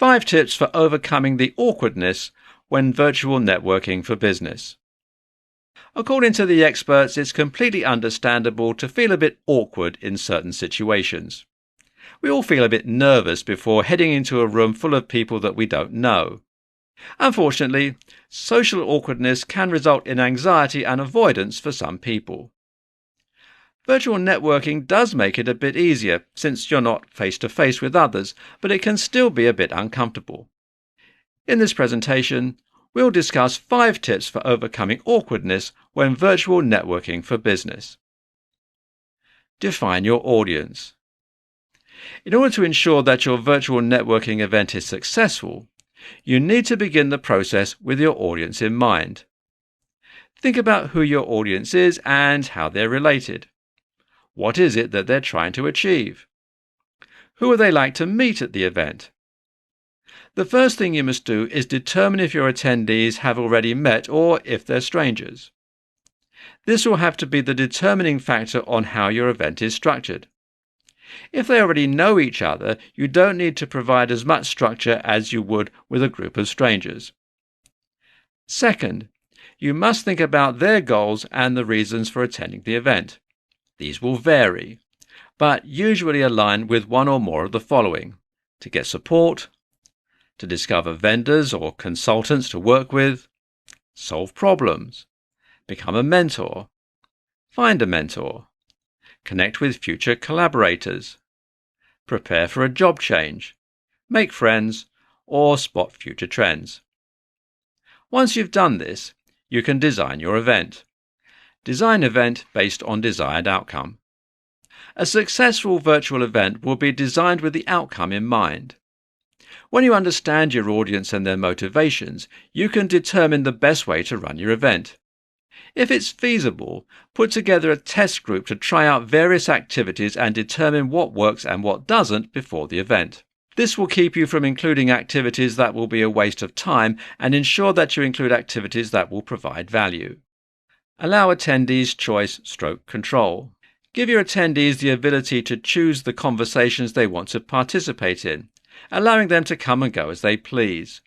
5 tips for overcoming the awkwardness when virtual networking for business. According to the experts, it's completely understandable to feel a bit awkward in certain situations. We all feel a bit nervous before heading into a room full of people that we don't know. Unfortunately, social awkwardness can result in anxiety and avoidance for some people. Virtual networking does make it a bit easier since you're not face-to-face with others, but it can still be a bit uncomfortable. In this presentation, we'll discuss 5 tips for overcoming awkwardness when virtual networking for business. Define your audience. In order to ensure that your virtual networking event is successful, you need to begin the process with your audience in mind. Think about who your audience is and how they're related. What is it that they're trying to achieve? Who would they like to meet at the event? The first thing you must do is determine if your attendees have already met or if they're strangers. This will have to be the determining factor on how your event is structured. If they already know each other, you don't need to provide as much structure as you would with a group of strangers. Second, you must think about their goals and the reasons for attending the event. These will vary, but usually align with one or more of the following: to get support, to discover vendors or consultants to work with, solve problems, become a mentor, find a mentor, connect with future collaborators, prepare for a job change, make friends, or spot future trends. Once you've done this, you can design your event. Design event based on desired outcome. A successful virtual event will be designed with the outcome in mind. When you understand your audience and their motivations, you can determine the best way to run your event. If it's feasible, put together a test group to try out various activities and determine what works and what doesn't before the event. This will keep you from including activities that will be a waste of time and ensure that you include activities that will provide value. Allow attendees choice/control. Give your attendees the ability to choose the conversations they want to participate in, allowing them to come and go as they please.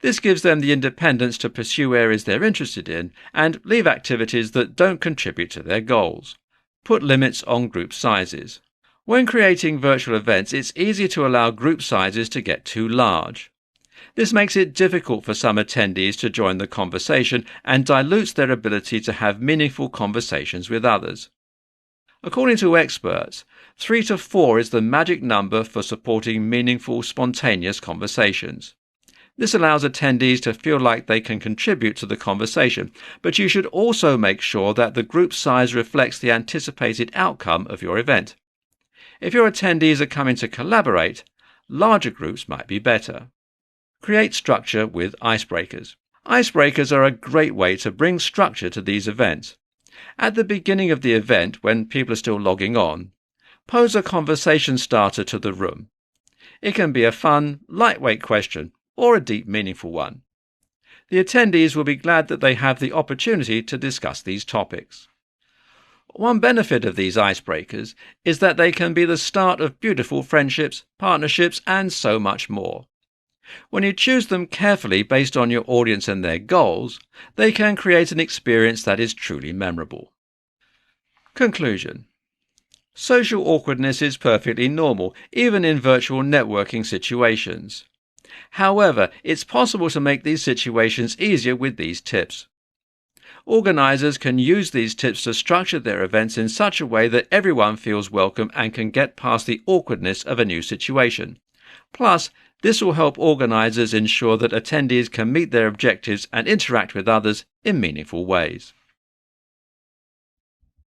This gives them the independence to pursue areas they're interested in and leave activities that don't contribute to their goals. Put limits on group sizes. When creating virtual events, it's easy to allow group sizes to get too large. This makes it difficult for some attendees to join the conversation and dilutes their ability to have meaningful conversations with others. According to experts, 3 to 4 is the magic number for supporting meaningful, spontaneous conversations. This allows attendees to feel like they can contribute to the conversation, but you should also make sure that the group size reflects the anticipated outcome of your event. If your attendees are coming to collaborate, larger groups might be better. Create structure with icebreakers. Icebreakers are a great way to bring structure to these events. At the beginning of the event, when people are still logging on, pose a conversation starter to the room. It can be a fun, lightweight question or a deep, meaningful one. The attendees will be glad that they have the opportunity to discuss these topics. One benefit of these icebreakers is that they can be the start of beautiful friendships, partnerships, and so much more. When you choose them carefully based on your audience and their goals, they can create an experience that is truly memorable. Conclusion. Social awkwardness is perfectly normal, even in virtual networking situations. However, it's possible to make these situations easier with these tips. Organisers can use these tips to structure their events in such a way that everyone feels welcome and can get past the awkwardness of a new situation. Plus, this will help organisers ensure that attendees can meet their objectives and interact with others in meaningful ways.